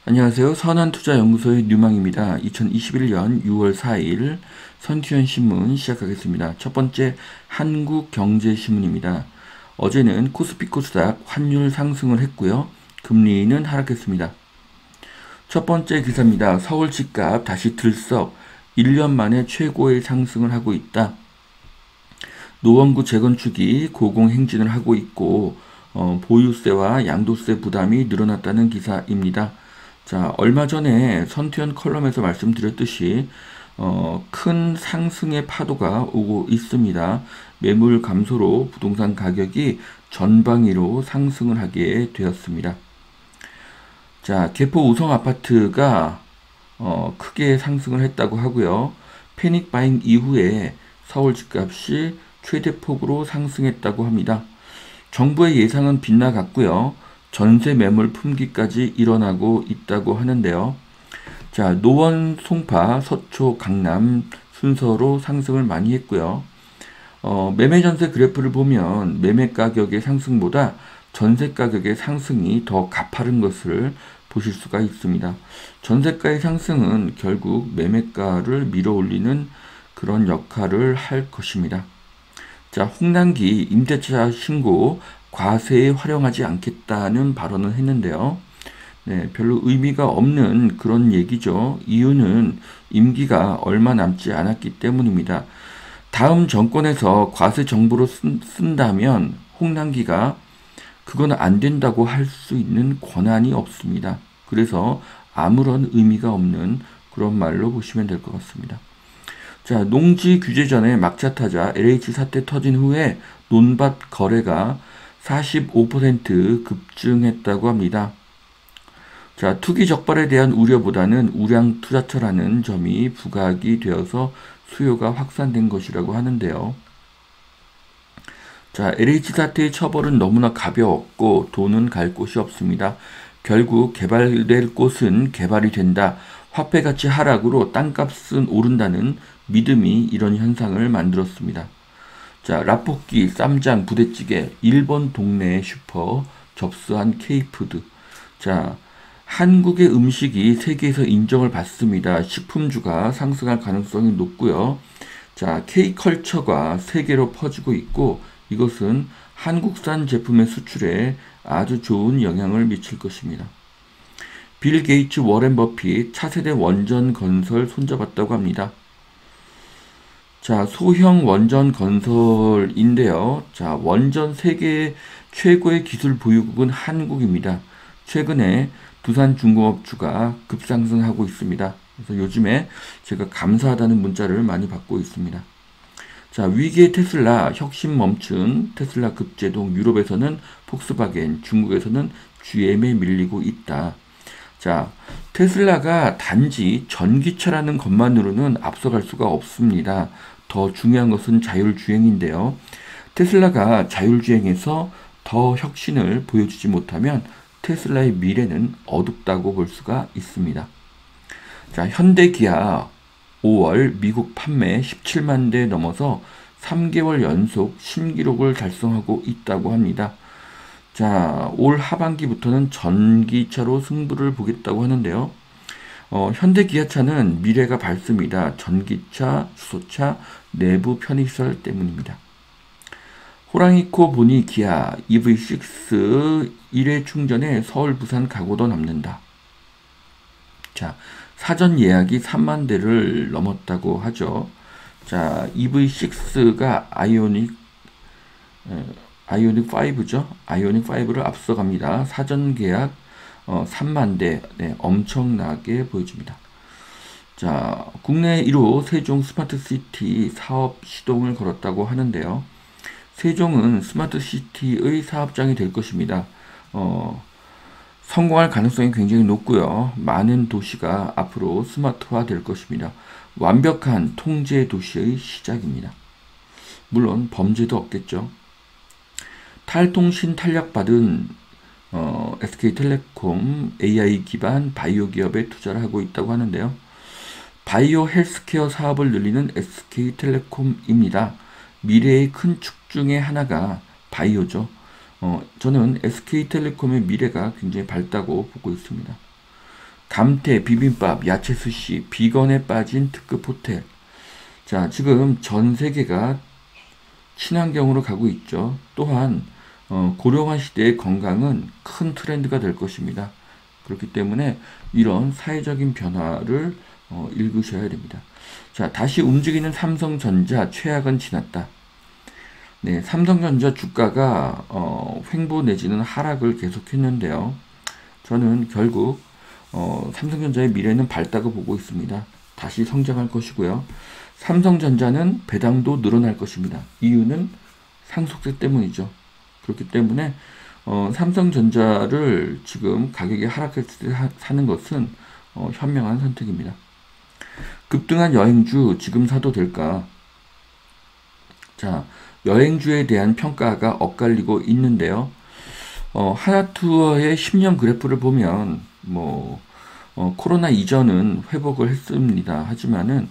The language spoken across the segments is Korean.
안녕하세요. 선한투자연구소의 뉴망입니다. 2021년 6월 4일 선티현 신문 시작하겠습니다. 첫 번째 한국경제신문입니다. 어제는 코스피 코스닥 환율 상승을 했고요. 금리는 하락했습니다. 첫 번째 기사입니다. 서울 집값 다시 들썩 1년 만에 최고의 상승을 하고 있다. 노원구 재건축이 고공행진을 하고 있고 보유세와 양도세 부담이 늘어났다는 기사입니다. 자, 얼마 전에 선티현 컬럼에서 말씀드렸듯이 큰 상승의 파도가 오고 있습니다. 매물 감소로 부동산 가격이 전방위로 상승을 하게 되었습니다. 자, 개포 우성 아파트가 크게 상승을 했다고 하고요. 패닉 바잉 이후에 서울 집값이 최대폭으로 상승했다고 합니다. 정부의 예상은 빗나갔고요. 전세 매물 품귀까지 일어나고 있다고 하는데요. 자, 노원, 송파, 서초, 강남 순서로 상승을 많이 했고요. 매매 전세 그래프를 보면 매매 가격의 상승보다 전세 가격의 상승이 더 가파른 것을 보실 수가 있습니다. 전세가의 상승은 결국 매매가를 밀어올리는 그런 역할을 할 것입니다. 자, 홍남기 임대차 신고 과세에 활용하지 않겠다는 발언을 했는데요. 네, 별로 의미가 없는 그런 얘기죠. 이유는 임기가 얼마 남지 않았기 때문입니다. 다음 정권에서 과세 정부로 쓴다면 홍남기가 그건 안 된다고 할 수 있는 권한이 없습니다. 그래서 아무런 의미가 없는 그런 말로 보시면 될 것 같습니다. 자, 농지 규제 전에 막차 타자 LH 사태 터진 후에 논밭 거래가 45% 급증했다고 합니다. 자, 투기 적발에 대한 우려보다는 우량 투자처라는 점이 부각이 되어서 수요가 확산된 것이라고 하는데요. 자, LH 사태의 처벌은 너무나 가벼웠고 돈은 갈 곳이 없습니다. 결국 개발될 곳은 개발이 된다. 화폐 가치 하락으로 땅값은 오른다는 믿음이 이런 현상을 만들었습니다. 자, 라볶이, 쌈장, 부대찌개, 일본 동네 슈퍼 접수한 K푸드. 자, 한국의 음식이 세계에서 인정을 받습니다. 식품주가 상승할 가능성이 높고요. 자, K컬처가 세계로 퍼지고 있고 이것은 한국산 제품의 수출에 아주 좋은 영향을 미칠 것입니다. 빌 게이츠, 워렌 버핏 차세대 원전 건설 손잡았다고 합니다. 자, 소형 원전 건설인데요. 자, 원전 세계 최고의 기술 보유국은 한국입니다. 최근에 두산 중공업주가 급상승하고 있습니다. 그래서 요즘에 제가 감사하다는 문자를 많이 받고 있습니다. 자, 위기의 테슬라 혁신 멈춘 테슬라 급제동, 유럽에서는 폭스바겐, 중국에서는 GM에 밀리고 있다. 자, 테슬라가 단지 전기차라는 것만으로는 앞서갈 수가 없습니다. 더 중요한 것은 자율주행인데요. 테슬라가 자율주행에서 더 혁신을 보여주지 못하면 테슬라의 미래는 어둡다고 볼 수가 있습니다. 자, 현대 기아 5월 미국 판매 17만 대 넘어서 3개월 연속 신기록을 달성하고 있다고 합니다. 자, 올 하반기부터는 전기차로 승부를 보겠다고 하는데요. 현대 기아차는 미래가 밝습니다. 전기차, 수소차, 내부 편의시설 때문입니다. 호랑이코 보니 기아 EV6 1회 충전에 서울, 부산 가고도 남는다. 자, 사전 예약이 3만 대를 넘었다고 하죠. 자, EV6가 아이오닉 5죠. 아이오닉 5를 앞서갑니다. 사전 계약 3만 대, 네, 엄청나게 보여줍니다. 자, 국내 1호 세종 스마트시티 사업 시동을 걸었다고 하는데요. 세종은 스마트시티의 사업장이 될 것입니다. 성공할 가능성이 굉장히 높고요. 많은 도시가 앞으로 스마트화 될 것입니다. 완벽한 통제 도시의 시작입니다. 물론 범죄도 없겠죠. 탈통신 탄력받은 SK텔레콤 AI 기반 바이오 기업에 투자를 하고 있다고 하는데요. 바이오 헬스케어 사업을 늘리는 SK텔레콤입니다. 미래의 큰 축 중에 하나가 바이오죠. 저는 SK텔레콤의 미래가 굉장히 밝다고 보고 있습니다. 감태, 비빔밥, 야채 스시, 비건에 빠진 특급 호텔. 자, 지금 전 세계가 친환경으로 가고 있죠. 또한 고령화 시대의 건강은 큰 트렌드가 될 것입니다. 그렇기 때문에 이런 사회적인 변화를 읽으셔야 됩니다. 자, 다시 움직이는 삼성전자 최악은 지났다. 네, 삼성전자 주가가 횡보 내지는 하락을 계속했는데요. 저는 결국 삼성전자의 미래는 밝다고 보고 있습니다. 다시 성장할 것이고요. 삼성전자는 배당도 늘어날 것입니다. 이유는 상속세 때문이죠. 그렇기 때문에 삼성전자를 지금 가격이 하락했을 때 사는 것은 현명한 선택입니다. 급등한 여행주 지금 사도 될까? 자, 여행주에 대한 평가가 엇갈리고 있는데요. 하나투어의 10년 그래프를 보면 코로나 이전은 회복을 했습니다. 하지만은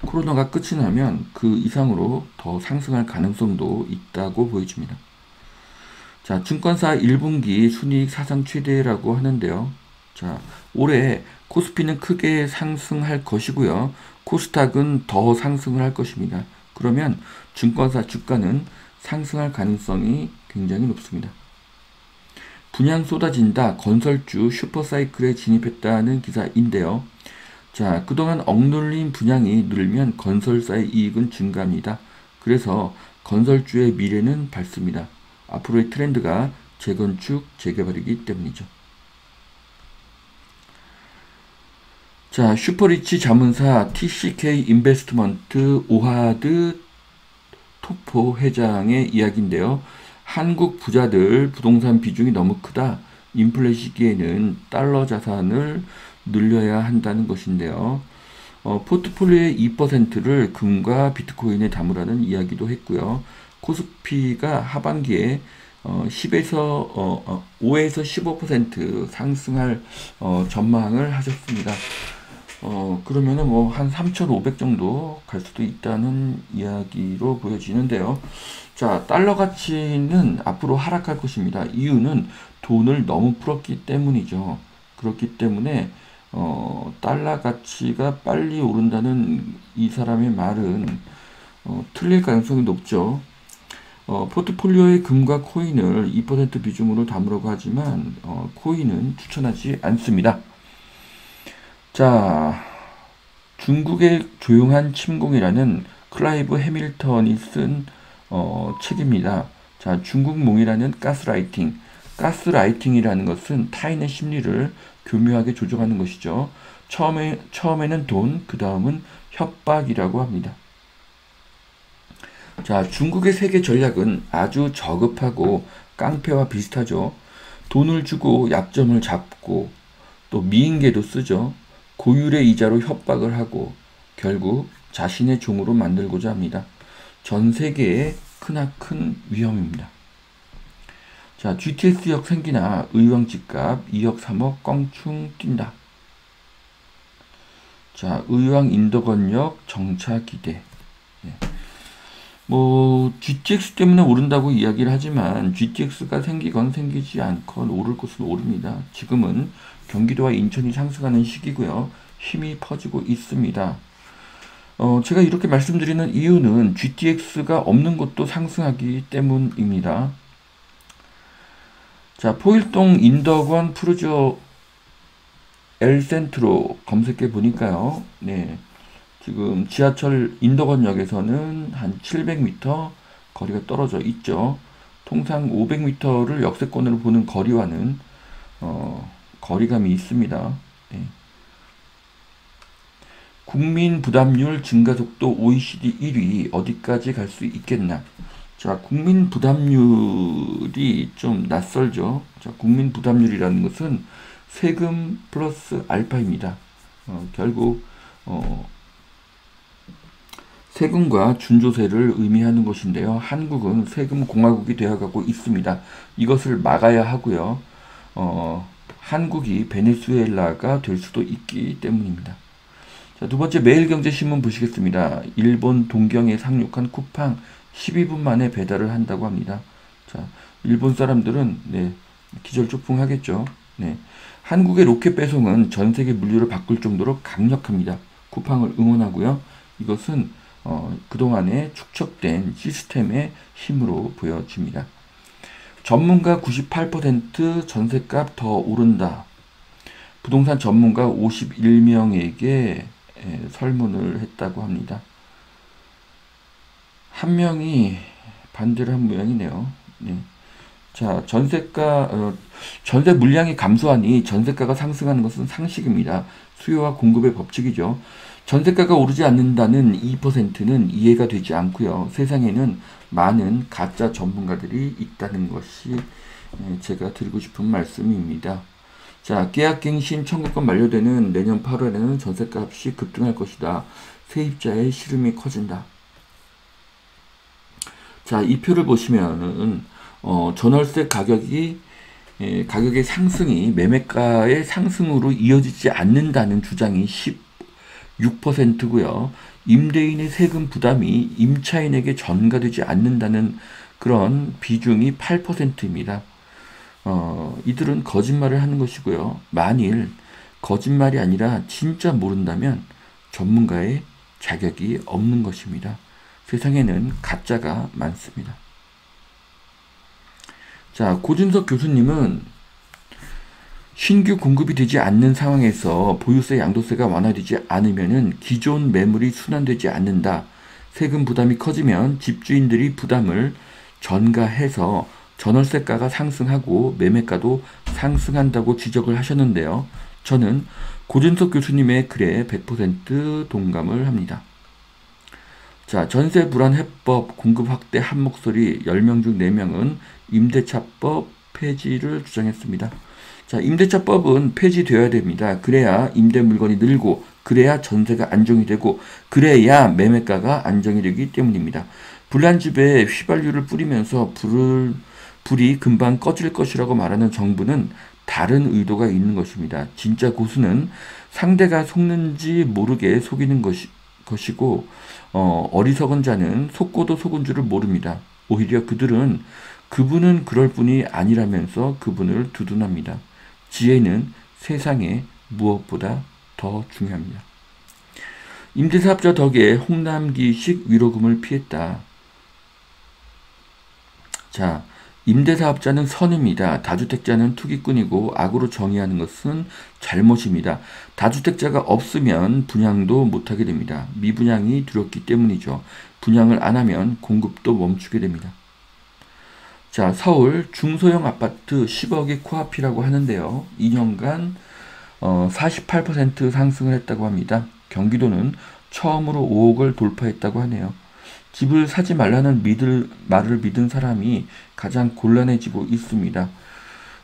코로나가 끝이 나면 그 이상으로 더 상승할 가능성도 있다고 보여집니다. 자, 증권사 1분기 순이익 사상 최대라고 하는데요. 자, 올해 코스피는 크게 상승할 것이고요. 코스닥은 더 상승을 할 것입니다. 그러면 증권사 주가는 상승할 가능성이 굉장히 높습니다. 분양 쏟아진다. 건설주 슈퍼사이클에 진입했다는 기사인데요. 자, 그동안 억눌린 분양이 늘면 건설사의 이익은 증가합니다. 그래서 건설주의 미래는 밝습니다. 앞으로의 트렌드가 재건축, 재개발이기 때문이죠. 자, 슈퍼리치 자문사 TCK 인베스트먼트 오하드 토포 회장의 이야기인데요. 한국 부자들 부동산 비중이 너무 크다. 인플레 시기에는 달러 자산을 늘려야 한다는 것인데요. 포트폴리오의 2%를 금과 비트코인에 담으라는 이야기도 했고요. 코스피가 하반기에 5에서 15% 상승할 전망을 하셨습니다. 그러면은 한 3,500 정도 갈 수도 있다는 이야기로 보여지는데요. 자, 달러 가치는 앞으로 하락할 것입니다. 이유는 돈을 너무 풀었기 때문이죠. 그렇기 때문에 달러 가치가 빨리 오른다는 이 사람의 말은 틀릴 가능성이 높죠. 포트폴리오의 금과 코인을 2% 비중으로 담으라고 하지만 코인은 추천하지 않습니다. 자, 중국의 조용한 침공이라는 클라이브 해밀턴이 쓴 책입니다. 자, 중국몽이라는 가스라이팅. 가스라이팅이라는 것은 타인의 심리를 교묘하게 조종하는 것이죠. 처음에는 돈, 그 다음은 협박이라고 합니다. 자, 중국의 세계 전략은 아주 저급하고 깡패와 비슷하죠. 돈을 주고 약점을 잡고 또 미인계도 쓰죠. 고율의 이자로 협박을 하고 결국 자신의 종으로 만들고자 합니다. 전 세계의 크나큰 위험입니다. 자, GTX역 생기나 의왕 집값 2억 3억 껑충 뛴다. 자, 의왕 인덕원역 정차 기대. 네. GTX 때문에 오른다고 이야기를 하지만 GTX가 생기건 생기지 않건 오를 것은 오릅니다. 지금은 경기도와 인천이 상승하는 시기고요. 힘이 퍼지고 있습니다. 제가 이렇게 말씀드리는 이유는 GTX가 없는 곳도 상승하기 때문입니다. 자, 포일동 인덕원 푸르지오 엘센트로 검색해 보니까요. 네. 지금 지하철 인덕원역에서는 한 700m 거리가 떨어져 있죠. 통상 500m를 역세권으로 보는 거리와는 거리감이 있습니다. 네. 국민 부담률 증가속도 OECD 1위 어디까지 갈 수 있겠나? 자, 국민 부담률이 좀 낯설죠. 자, 국민 부담률이라는 것은 세금 플러스 알파입니다. 결국 세금과 준조세를 의미하는 것인데요. 한국은 세금 공화국이 되어가고 있습니다. 이것을 막아야 하고요. 한국이 베네수엘라가 될 수도 있기 때문입니다. 자, 두 번째 매일경제신문 보시겠습니다. 일본 동경에 상륙한 쿠팡 12분 만에 배달을 한다고 합니다. 자, 일본 사람들은 기절초풍 하겠죠. 네. 한국의 로켓 배송은 전 세계 물류를 바꿀 정도로 강력합니다. 쿠팡을 응원하고요. 이것은 그동안에 축적된 시스템의 힘으로 보여집니다. 전문가 98% 전셋값 더 오른다. 부동산 전문가 51명에게 설문을 했다고 합니다. 한 명이 반대를 한 모양이네요. 네. 자, 전세 물량이 감소하니 전세가가 상승하는 것은 상식입니다. 수요와 공급의 법칙이죠. 전세가가 오르지 않는다는 2%는 이해가 되지 않고요. 세상에는 많은 가짜 전문가들이 있다는 것이 제가 드리고 싶은 말씀입니다. 자, 계약갱신 청구권 만료되는 내년 8월에는 전세값이 급등할 것이다. 세입자의 시름이 커진다. 자, 이 표를 보시면은 전월세 가격의 상승이 매매가의 상승으로 이어지지 않는다는 주장이 16%고요. 임대인의 세금 부담이 임차인에게 전가되지 않는다는 그런 비중이 8%입니다. 이들은 거짓말을 하는 것이고요. 만일 거짓말이 아니라 진짜 모른다면 전문가의 자격이 없는 것입니다. 세상에는 가짜가 많습니다. 자, 고준석 교수님은 신규 공급이 되지 않는 상황에서 보유세 양도세가 완화되지 않으면 기존 매물이 순환되지 않는다. 세금 부담이 커지면 집주인들이 부담을 전가해서 전월세가가 상승하고 매매가도 상승한다고 지적을 하셨는데요. 저는 고준석 교수님의 글에 100% 동감을 합니다. 자, 전세 불안 해법 공급 확대 한 목소리 10명 중 4명은 임대차법 폐지를 주장했습니다. 자, 임대차법은 폐지되어야 됩니다. 그래야 임대 물건이 늘고 그래야 전세가 안정이 되고 그래야 매매가가 안정이 되기 때문입니다. 불난 집에 휘발유를 뿌리면서 불이 금방 꺼질 것이라고 말하는 정부는 다른 의도가 있는 것입니다. 진짜 고수는 상대가 속는지 모르게 속이는 것이고 어리석은 자는 속고도 속은 줄을 모릅니다. 오히려 그분은 그럴 뿐이 아니라면서 그분을 두둔합니다. 지혜는 세상에 무엇보다 더 중요합니다. 임대사업자 덕에 홍남기식 위로금을 피했다. 자, 임대사업자는 선입니다. 다주택자는 투기꾼이고 악으로 정의하는 것은 잘못입니다. 다주택자가 없으면 분양도 못하게 됩니다. 미분양이 두렵기 때문이죠. 분양을 안 하면 공급도 멈추게 됩니다. 자, 서울 중소형 아파트 10억이 코앞이라고 하는데요. 2년간 48% 상승을 했다고 합니다. 경기도는 처음으로 5억을 돌파했다고 하네요. 집을 사지 말라는 말을 믿은 사람이 가장 곤란해지고 있습니다.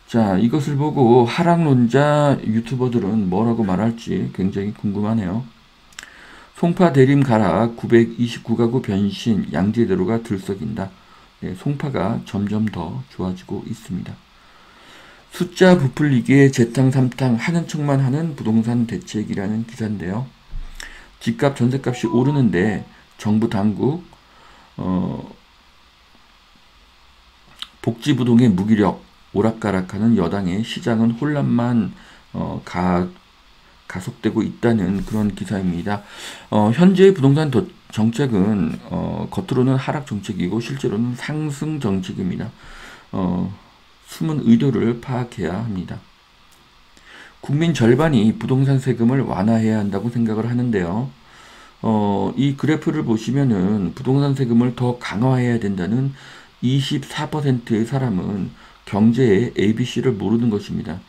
자, 이것을 보고 하락론자 유튜버들은 뭐라고 말할지 굉장히 궁금하네요. 송파 대림 가락 929가구 변신 양재대로가 들썩인다. 네, 송파가 점점 더 좋아지고 있습니다. 숫자 부풀리기에 재탕 삼탕 하는 척만 하는 부동산 대책이라는 기사인데요. 집값 전세값이 오르는데 정부 당국 복지부동의 무기력 오락가락하는 여당의 시장은 혼란만 가속되고 있다는 그런 기사입니다. 현재의 부동산 정책은 겉으로는 하락 정책이고 실제로는 상승 정책입니다. 숨은 의도를 파악해야 합니다. 국민 절반이 부동산 세금을 완화해야 한다고 생각을 하는데요. 이 그래프를 보시면은 부동산 세금을 더 강화해야 된다는 24%의 사람은 경제의 ABC를 모르는 것입니다.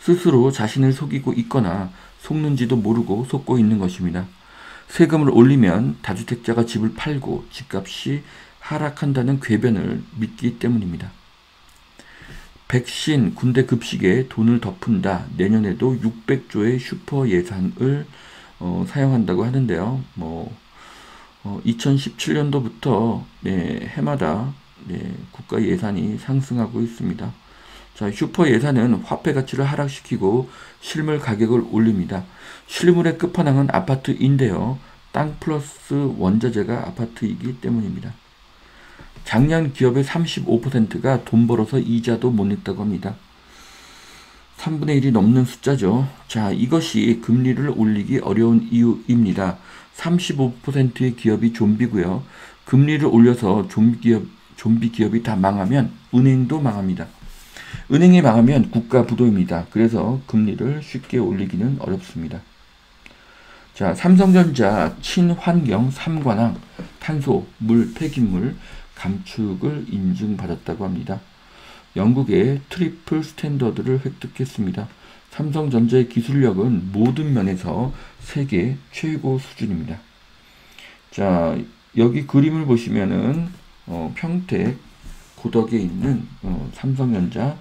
스스로 자신을 속이고 있거나 속는지도 모르고 속고 있는 것입니다. 세금을 올리면 다주택자가 집을 팔고 집값이 하락한다는 궤변을 믿기 때문입니다. 백신, 군대 급식에 돈을 덮은다. 내년에도 600조의 슈퍼 예산을 사용한다고 하는데요. 2017년도부터 해마다 국가 예산이 상승하고 있습니다. 자, 슈퍼 예산은 화폐 가치를 하락시키고 실물 가격을 올립니다. 실물의 끝판왕은 아파트인데요. 땅 플러스 원자재가 아파트이기 때문입니다. 작년 기업의 35%가 돈 벌어서 이자도 못 냈다고 합니다. 3분의 1이 넘는 숫자죠. 자, 이것이 금리를 올리기 어려운 이유입니다. 35%의 기업이 좀비고요. 금리를 올려서 좀비 기업이 다 망하면 은행도 망합니다. 은행이 망하면 국가 부도입니다. 그래서 금리를 쉽게 올리기는 어렵습니다. 자, 삼성전자 친환경 3관왕 탄소, 물, 폐기물 감축을 인증받았다고 합니다. 영국의 트리플 스탠더드를 획득했습니다. 삼성전자의 기술력은 모든 면에서 세계 최고 수준입니다. 자, 여기 그림을 보시면은 평택 고덕에 있는 삼성전자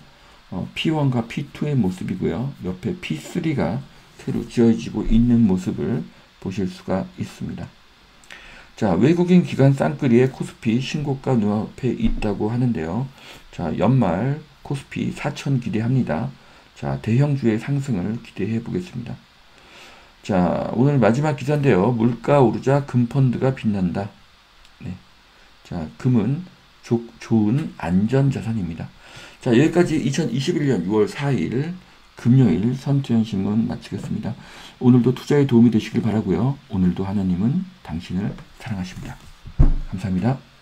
P1과 P2의 모습이고요. 옆에 P3가 새로 지어지고 있는 모습을 보실 수가 있습니다. 자, 외국인 기관 쌍끌이에 코스피 신고가 눈앞에 있다고 하는데요. 자, 연말 코스피 4천 기대합니다. 자, 대형주의 상승을 기대해 보겠습니다. 자, 오늘 마지막 기사인데요. 물가 오르자 금펀드가 빛난다. 네. 자, 금은 좋은 안전자산입니다. 자, 여기까지 2021년 6월 4일 금요일 선투현신문 마치겠습니다. 오늘도 투자에 도움이 되시길 바라고요. 오늘도 하나님은 당신을 사랑하십니다. 감사합니다.